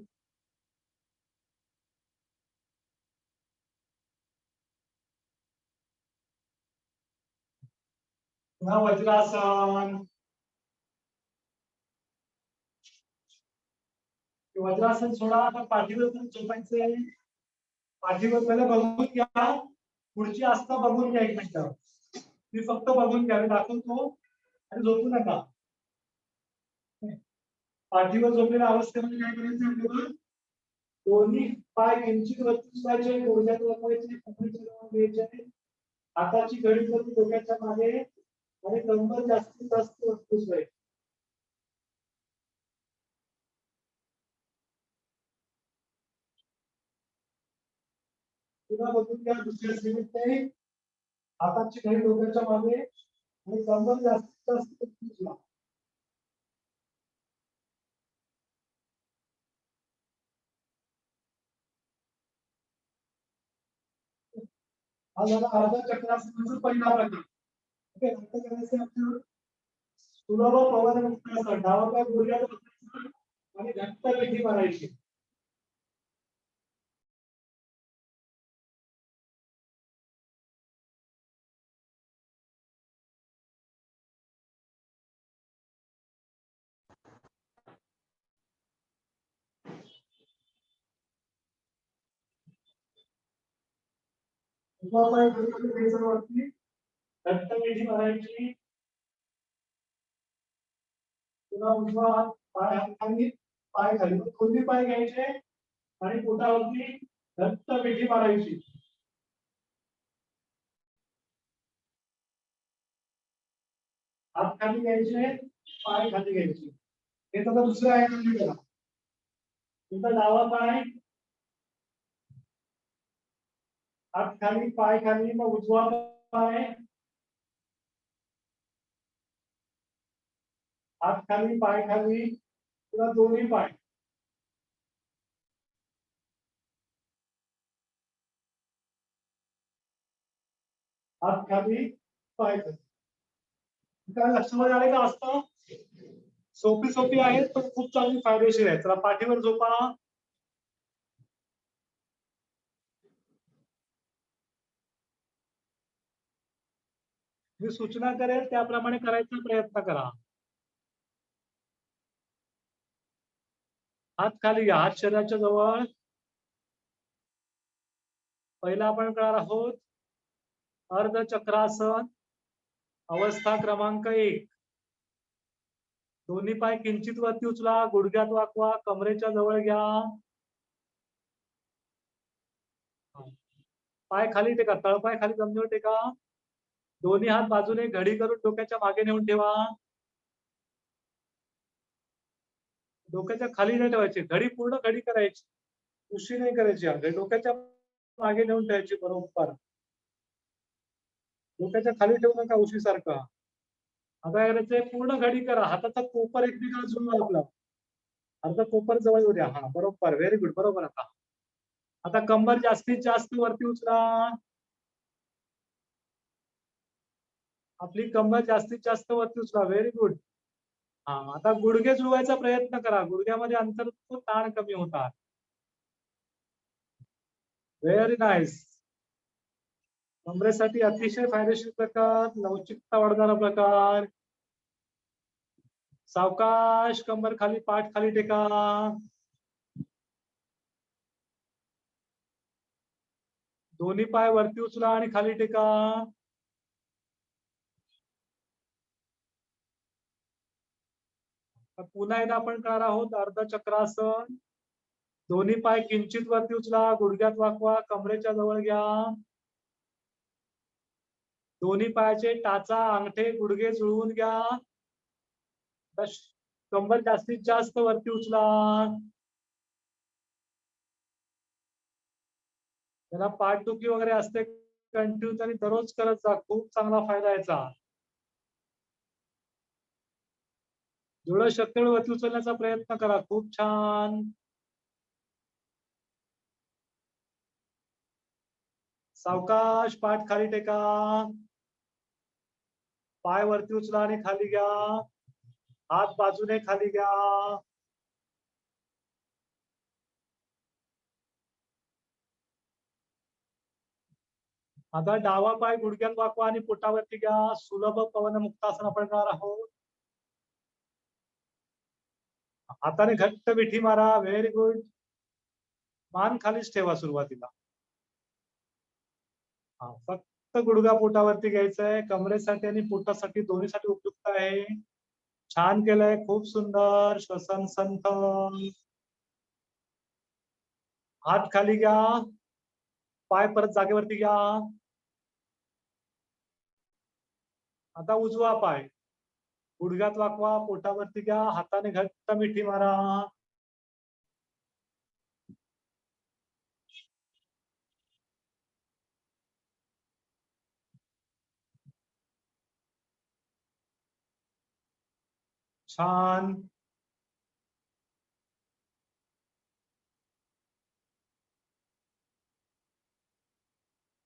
पुन्हा वज्रासन. वज्रासन सोडा. आता पाठीवर पण झोपायचंय. पाठीवर पहिलं बघून घ्या, पुढची आस्था बघून घ्या 1 मिनिट. मी फक्त बघून घ्यावे दाखवतो आणि झोपू नका. पाठीवर झोपलेल्या अवस्थेमध्ये काय करायचं आपल्याला, दोन्ही पाय किंचित वरती करायचे, गुडघ्यात वाकवायचे, कमरेच्या जवळ घ्यायचे, हाताची घडी करून डोक्याच्या मागे आणि कंबर जास्तीत जास्त वरती करायची. पुन्हा बघून घ्या दुसऱ्या स्थितीत. हाताची घडी डोक्याच्या मागे आणि कंबर जास्तीत जास्त वरती. हा झाला अर्ध चक्रासनाचा पहिला प्रकार. ओके, आता करायचं आपल्याला सुलभ पवनमुक्तासन. डावा पाय गुडघ्यात बसवायचा आणि घट्ट मिठी मारायची. उजवा पाय गुडघ्यात घ्यायचा वरती, घट्ट मिठी मारायची. पुन्हा उजवा हात पाय हात खाली, पाय खाली, दोन्ही पाय घ्यायचे आणि पोटावरती घट्ट मिठी मारायची. हात खाली घ्यायचे, पाय खाली घ्यायचे. हे तर दुसरं आहे म्हणजे करा. तुमचा डावा पाय हात खाली, पाय खाली, मग उजवा पाय हात खाली, पाय खाली, पुन्हा दोन्ही पाय. हात खाली, पाय खाली. काय लक्षामध्ये आले का असतं? सोपी सोपी आहेत पण खूप चांगली फायदेशीर आहे. चला पाठीवर झोपा. मी सूचना करेल त्याप्रमाणे करायचा प्रयत्न करा. हात खाली घ्या, हात शरीराच्या जवळ. पहिला आपण करणार आहोत अर्धचक्रासन, अवस्था क्रमांक 1. दोन्ही पाय किंचित वरती उचला, गुडघ्यात वाकवा, कमरेच्या जवळ घ्या. पाय खाली टेका, तळपाय खाली जमिनीवर टेका. दोन्ही हात बाजूने घडी करून डोक्याच्या मागे नेऊन ठेवा. डोक्याच्या खाली नाही ठेवायची, घडी पूर्ण घडी करायची, उशी नाही करायची. डोक्याच्या मागे नेऊन ठेवायची बरोबर. डोक्याच्या खाली ठेवू नका उशी सारखा. आता करायचंय पूर्ण घडी करा. हाताचा कोपर एकमेकाला जुळवा आपला. अर्धा कोपर जवळ येऊ द्या. हा बरोबर, व्हेरी गुड, बरोबर. आता कंबर जास्तीत जास्त वरती उचला. आपली कंबर जास्तीत जास्त वरती उचला, व्हेरी गुड. हा आता गुडघे जुळवायचा प्रयत्न करा. गुडघ्यामध्ये अंतर ताण कमी होतात. Very nice. कमरेसाठी अतिशय फायदेशीर प्रकार, लवचिकता वाढवणारा प्रकार. सावकाश कंबर खाली, पाठ खाली टेका. दोन्ही पाय वरती उचला आणि खाली टेका. पुन्हा एकदा आपण करणार आहोत अर्धचक्रासन. दोन्ही पाय किंचित वरती उचला, गुडघ्यात वाकवा, कमरेच्या जवळ घ्या. दोन्ही पायाचे टाचा, अंगठे, गुडघे जुळवून घ्या. कंबर जास्तीत जास्त वरती उचला. त्याला पाठदुखी वगैरे असते कंटिन्यू तरी दररोज करत जा, खूप चांगला फायदा याचा. जेवढं शक्य तेवढं वरती उचलण्याचा प्रयत्न करा. खूप छान. सावकाश पाठ खाली टेका. पाय वरती उचला आणि खाली घ्या. हात बाजूने खाली घ्या. आता डावा पाय गुडघ्यात वाकवा आणि पोटावरती घ्या. सुलभ पवन मुक्तासन आपण करणार आहोत. हाताने घट्ट मिठी मारा, व्हेरी गुड. मान खालीच ठेवा सुरुवातीला. फक्त गुडघा पोटावरती घ्यायचा आहे. कमरेसाठी आणि पोटासाठी दोन्हीसाठी उपयुक्त आहे. छान केलंय, खूप सुंदर. श्वसन संथ. हात खाली घ्या, पाय परत जागेवरती घ्या. आता उजवा पाय गुडघ्यात वाकवा, पोटावरती घ्या, हाताने घट्ट मिठी मारा. छान.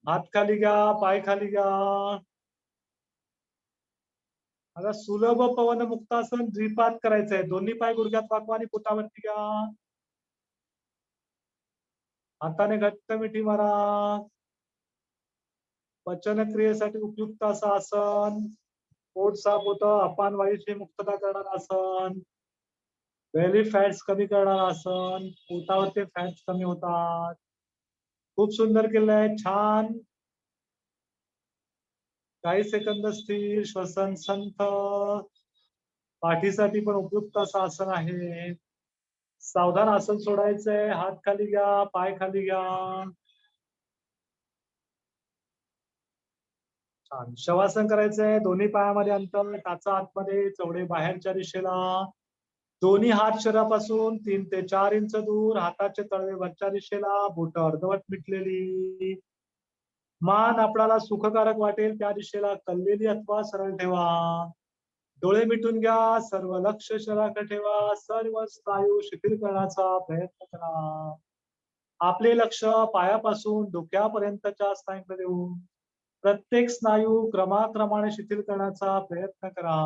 हात खाली घ्या, पाय खाली घ्या. आता सुलभ पवन मुक्तासन द्विपाद करायचंय. दोन्ही पाय गुडघ्यात वाकवा आणि पोटावरती घ्या. हाताने घट्ट मिठी मारा. पचन क्रियेसाठी उपयुक्त असं आसन. पोट साफ होतं, अपान वायूची मुक्तता करणार आसन. बेली फॅट्स कमी करणार आसन. पोटावरचे फॅट्स कमी होतात. खूप सुंदर केलंय, छान. काही सेकंद स्थिर, श्वसन संथ. पाठीसाठी पण उपयुक्त असं आसन आहे. सावधान आसन सोडायचंय. हात खाली घ्या, पाय खाली घ्या. छान. शवासन करायचंय. दोन्ही पायामध्ये अंतर, टाचा आतमध्ये, चवडे बाहेरच्या दिशेला. दोन्ही हात शरीरापासून 3 ते 4 इंच दूर. हाताचे तळवे वरच्या दिशेला, बोट अर्धवट मिटलेली. मान आपल्याला सुखकारक वाटेल त्या दिशेला कललेली अथवा सरळ ठेवा. डोळे मिटून घ्या. सर्व लक्ष शरीराकडे ठेवा. सर्व स्नायू शिथिल करण्याचा प्रयत्न करा. आपले लक्ष पायापासून डोक्यापर्यंतच्या स्नायूंकडे देऊन प्रत्येक स्नायू क्रमाक्रमाने शिथिल करण्याचा प्रयत्न करा.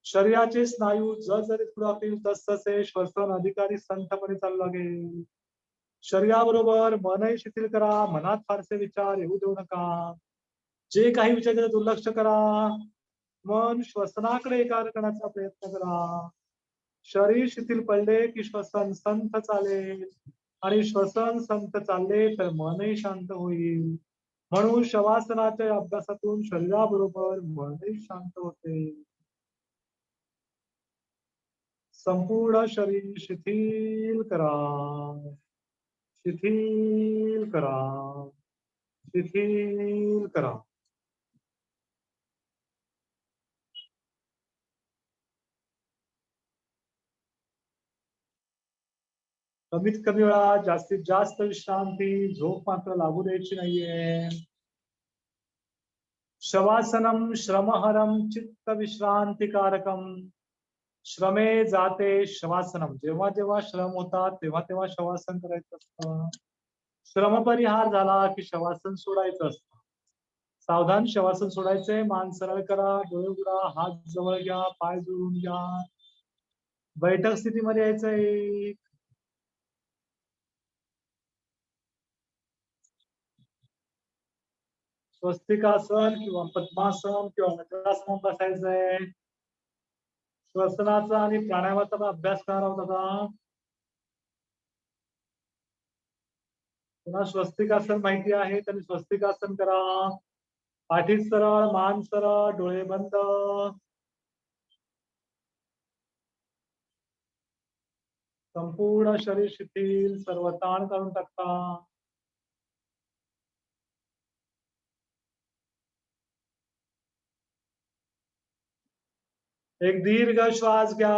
शरीराचे स्नायू जर पुढे तसतसे श्वसन अधिकारी संथपणे चालू लागेल. शरीराबरोबर मनही शिथिल करा. मनात फारसे विचार येऊ देऊ नका. जे काही विचार त्याचं दुर्लक्ष करा. मन श्वसनाकडे एकाग्र करण्याचा प्रयत्न करा. शरीर शिथिल पडले की श्वसन संथ चालेल आणि श्वसन संथ चालले तर मनही शांत होईल. म्हणून शवासनाच्या अभ्यासातून शरीराबरोबर मनही शांत होते. संपूर्ण शरीर शिथिल करा. शिथिल करा. शिथिल करा. कमीत कमी वेळा जास्तीत जास्त विश्रांती. झोप मात्र लागू द्यायची नाहीये. शवासनम श्रमहरम चित्त विश्रांतिकारकम. श्रमे जाते शवासनम. जेव्हा जेव्हा श्रम होतात तेव्हा तेव्हा शवासन करायचं असतं. श्रम परिहार झाला की शवासन सोडायचं असतं. सावधान शवासन सोडायचंय. मान सरळ करा. डोळे उघडा. हात जवळ घ्या. पाय जुळून घ्या. बैठक स्थितीमध्ये यायचंय. स्वस्तिकासन किंवा पद्मासन किंवा वज्रासन बसायचंय. श्वसनाचा आणि प्राणायामाचा अभ्यास करणार आहोत आता. पुन्हा स्वस्तिकासन माहिती आहे त्यांनी स्वस्तिकासन करा. पाठी सरळ. मान सरळ. डोळे बंद. संपूर्ण शरीर शिथिल. सर्व ताण काढून टाका. एक दीर्घ श्वास घ्या.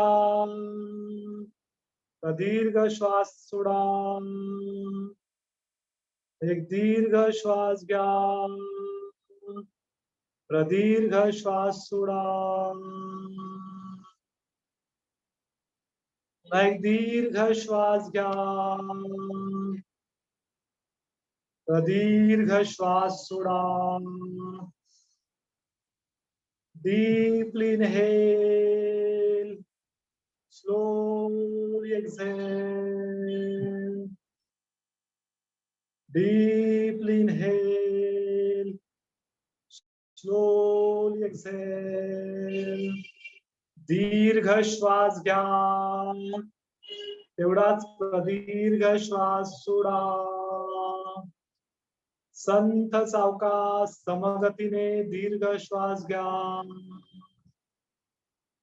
दीर्घ श्वास सोडा. एक दीर्घ श्वास घ्या. प्रदीर्घ श्वास सोडा. एक दीर्घ श्वास घ्या. प्रदीर्घ श्वास सोडा. Deeply inhale, slowly exhale. Deeply inhale, slowly exhale. दीर्घ श्वास घ्या. तेवढाच प्रदीर्घ श्वास सोडा. संथ सावकाश समगतीने दीर्घ श्वास घ्या.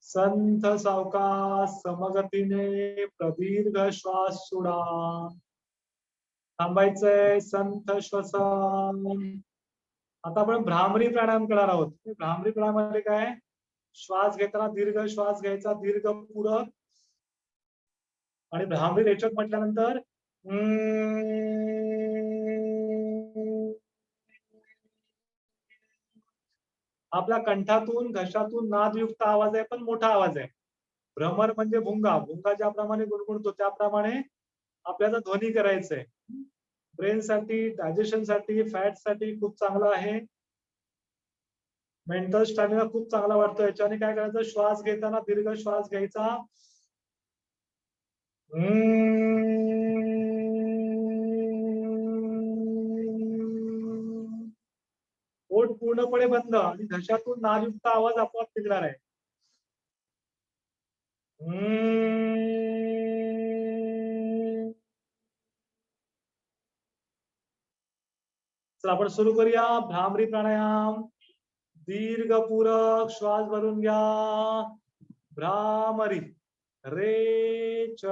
संथ सावकाश समगतीने प्रदीर्घ श्वास सोडा. थांबायचंय. संथ श्वसन. आता आपण भ्रामरी प्राणायाम करणार आहोत. भ्रामरी प्राणायामामध्ये काय? श्वास घेताना दीर्घ श्वास घ्यायचा. दीर्घ पूरक आणि भ्रामरी रेचक म्हटल्यानंतर आपल्या कंठातून घशातून नादयुक्त आवाज आहे पण मोठा आवाज आहे. भ्रमर म्हणजे भुंगा. भुंगा ज्याप्रमाणे गुणगुणतो त्याप्रमाणे आपल्याला ध्वनी करायचंय. ब्रेन साठी, डायजेशन साठी, फॅट साठी खूप चांगला आहे. मेंटल स्टॅमिना खूप चांगला वाटतो. याच्याने काय करायचं? श्वास घेताना दीर्घ श्वास घ्यायचा. पोट पूर्णपणे बंद आणि घशातून नादयुक्त आवाज आपोआप निघणार आहे. चला आपण सुरू करूया. भ्रामरी प्राणायाम. दीर्घ पूरक श्वास भरून घ्या. भ्रामरी. रेच.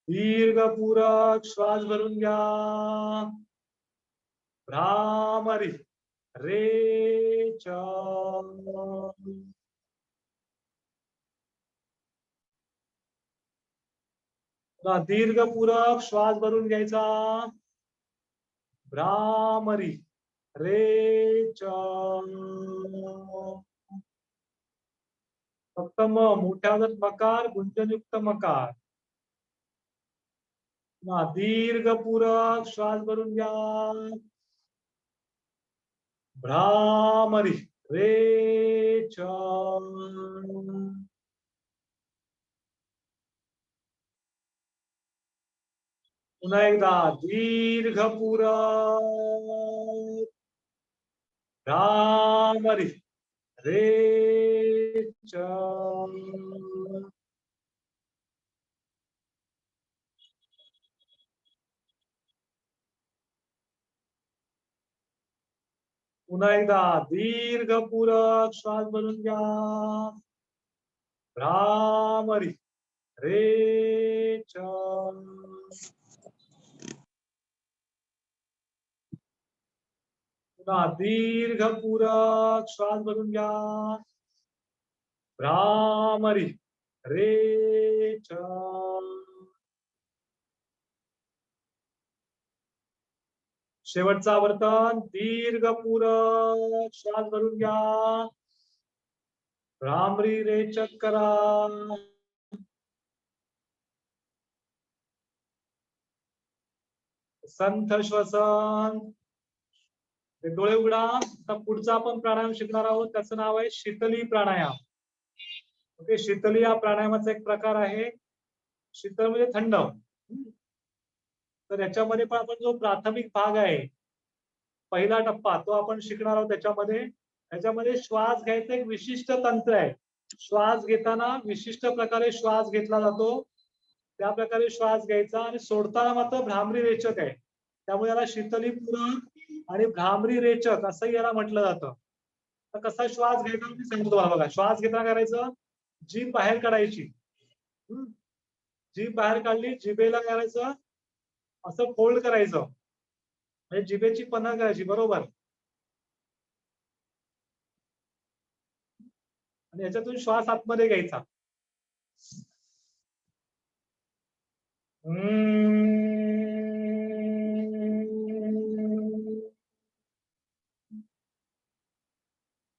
दीर्घ पूरक श्वास भरून घ्या. भ्रामरी. रेच. दीर्घ पूरक श्वास भरून घ्यायचा. भ्रामरी. रेच. फक्त मोठ्या मकार, गुंजनयुक्त मकार. दीर्घ पूरक श्वास भरून घ्या. भ्रामरी रेच. पुन्हा एकदा दीर्घ पुर. भ्रामरी रेच. पुन्हा एकदा दीर्घ पूरक श्वास भरून घ्या. भ्रामरी रेच. पुन्हा दीर्घ पूरक श्वास भरून घ्या. भ्रामरी रेच. शेवटचं आवर्तन दीर्घ पूरक श्वास भरून घ्या. भ्रामरी रेचक करा. संथ श्वसन. डोळे उघडा. आता पुढचा आपण प्राणायाम शिकणार आहोत त्याचं नाव आहे शीतली प्राणायाम. ओके, शीतली हा प्राणायामाचा एक प्रकार आहे. शीतल म्हणजे थंड. तर याच्यामध्ये पण आपण जो प्राथमिक भाग आहे पहिला टप्पा तो आपण शिकणार आहोत. त्याच्यामध्ये श्वास घ्यायचं एक विशिष्ट तंत्र आहे. श्वास घेताना विशिष्ट प्रकारे श्वास घेतला जातो. त्या प्रकारे श्वास घ्यायचा आणि सोडताना मात्र भ्रामरी रेचक आहे. त्यामुळे याला शीतली पूरक आणि भ्रामरी रेचक असंही याला म्हटलं जातं. तर कसा श्वास घ्यायचा मी सांगतो तुम्हाला. बघा, श्वास घेताना करायचं जीभ बाहेर काढायची. जीभ बाहेर काढली, जिभेला करायचं असं फोल्ड करायचं म्हणजे जिभेची पन्हा करायची बरोबर. आणि याच्यातून श्वास आतमध्ये घ्यायचा.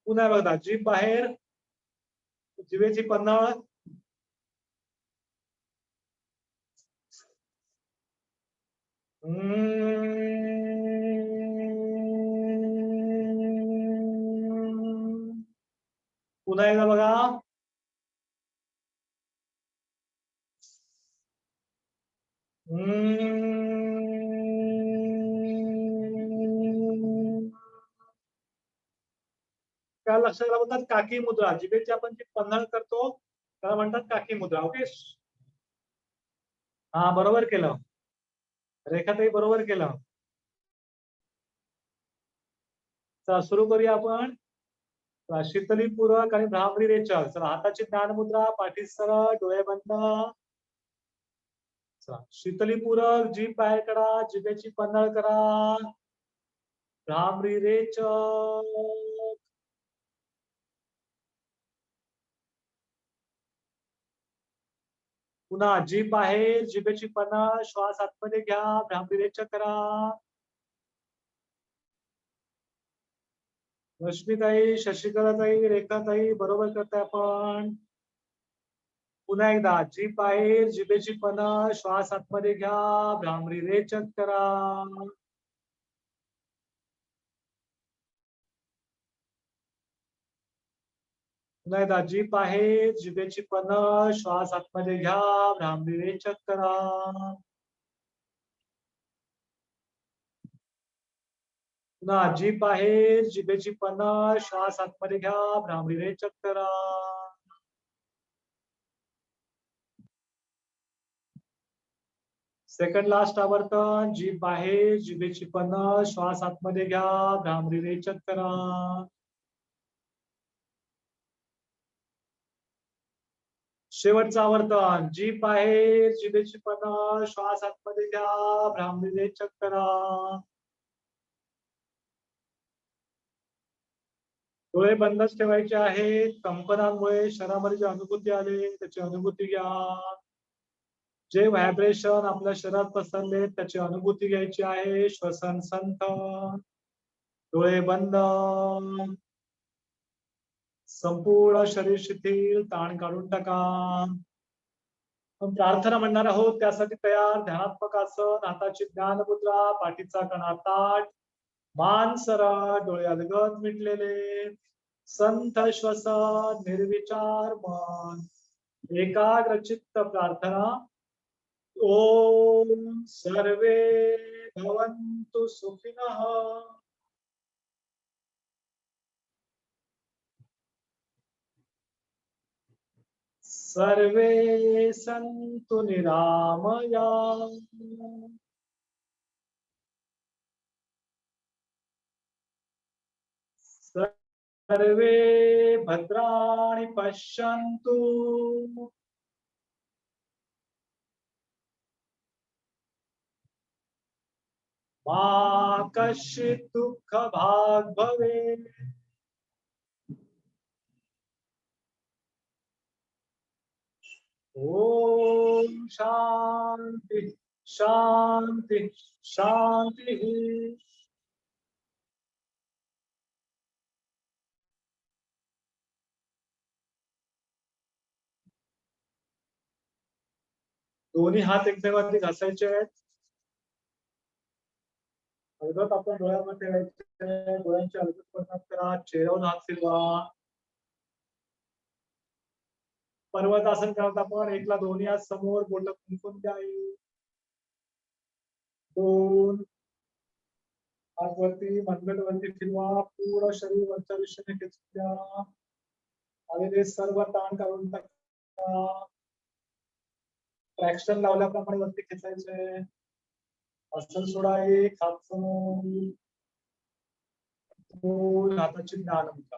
पुन्हा बघा, जीभ बाहेर, जिभेची पन्हाळ. पुन्हा एकदा बघा. त्या लक्षात म्हणतात काकी मुद्रा. जिभेची आपण जी पन्हाळ करतो त्याला म्हणतात काकी मुद्रा. ओके, हा बरोबर केलं. रेखाताई बरोबर केलं. चला सुरू करूया आपण. शीतली पूरक आणि भ्रामरी रेचक. चला, हाताची ज्ञान मुद्रा, पाठी सरळ, डोळे बंद. शीतली पूरक, जीभ बाहेर काढा, जिभेची पन्हाळ करा. भ्रामरी रेचक. पुन्हा जीभ बाहेर, जिभेची पन्हाळ, श्वास आतमध्ये घ्या, भ्रामरी रेचक करा. रश्मीताई, शशिकलाताई, रेखाताई बरोबर करताय आपण. पुन्हा एकदा जीभ बाहेर, जिभेची पन्हाळ, श्वास आतमध्ये घ्या, भ्रामरी रेचक करा. पुन्हा एकदा जीभ बाहेर, जिभेची पन्हाळ, श्वास आतमध्ये घ्या, भ्रामरी रेचक करा. पुन्हा जीभ बाहेर, जिभेची पन्हाळ, श्वास आतमध्ये घ्या, भ्रामरी रेचक करा. सेकंड लास्ट आवर्तन. जीभ बाहेर, जिभेची पन्हाळ, श्वास आतमध्ये घ्या, भ्रामरी रेचक करा. शेवटचं आवर्तन. जीभ बाहेर, जिभेची पन्हाळ, श्वास आतमध्ये घ्या, भ्रामरी रेचक करा. डोळे बंदच ठेवायचे आहेत. कंपनांमुळे शरीरामध्ये जी अनुभूती आली त्याची अनुभूती घ्या. जे व्हायब्रेशन आपल्या शरीरात पसरले त्याची अनुभूती घ्यायची आहे. श्वसन संथ. डोळे बंद. संपूर्ण शरीर शिथिल. ताण काढून टाका. आपण प्रार्थना म्हणणार आहोत त्यासाठी तयार. ध्यानात्मक आसन, हाताची ज्ञान मुद्रा, पाठीचा कणा ताठ. मान सरळ, डोळे अलगद मिटलेले, संथ श्वस, निर्विचार मन, एकाग्र चित्त प्रार्थना. ओम सर्वे भवन्तु सुखिनः. सर्वे सन्तु निरामयाः. सर्वे भद्राणि पश्यन्तु. मा कश्चित् दुःखभाग् भवेत्. ओम शांति शांति शांति. दोन्ही हात एकमेकांवरती घासायचे आहेत. अलगद आपण डोळ्यावर ठेवायचे, डोळ्यांची अलगद परिणाम करा, चेहऱ्यावर हात फिरवा. पर्वतासन करत आपण एकला दोन्ही हात समोर, बोट कुंकून द्या. दोन हात वरती, मनगट वरती फिरवा, पूर्ण शरीर वरच्या दिशेने खेचून द्या. आलेले सर्व ताण काढून टाका. ट्रॅक्शन लावल्याप्रमाणे वरती खेचायचे. आसन सोडा, एक हात समोर, दोन हाताची ज्ञान मुद्रा.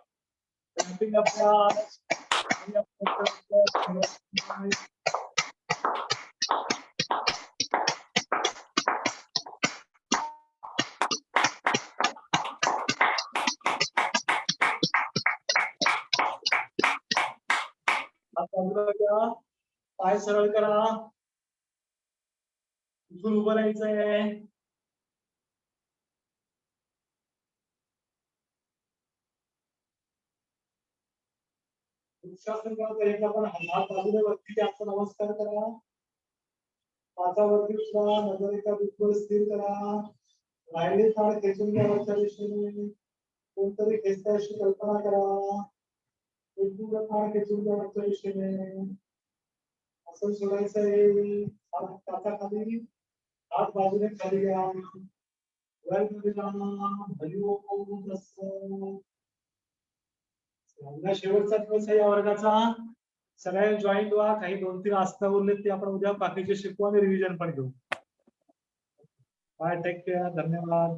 पाय सरळ करा, उठून उभं राहायचंय. आपण हात बाजूने वरती द्यायचा, नमस्कार करा. हातावरती उचला, नजर एका बिंदूवर स्थिर करा. राहिले ताण खेचून घ्या वरच्या दिशेने. कोणतरी खेचता अशी कल्पना करा. एकूण ताण खेचून घ्या वरच्या दिशेने. असं सोडायचंय. हात काचाखाली, हात बाजूने खाली घ्या. शेवटचा दिवस आहे या वर्गाचा. सगळ्या जॉईंट व्हा. काही 2-3 आसनं उरलेत ते आपण उद्या बाकीचे शिकू आणि रिव्हिजन पण घेऊ. बाय, टेक केअर, धन्यवाद.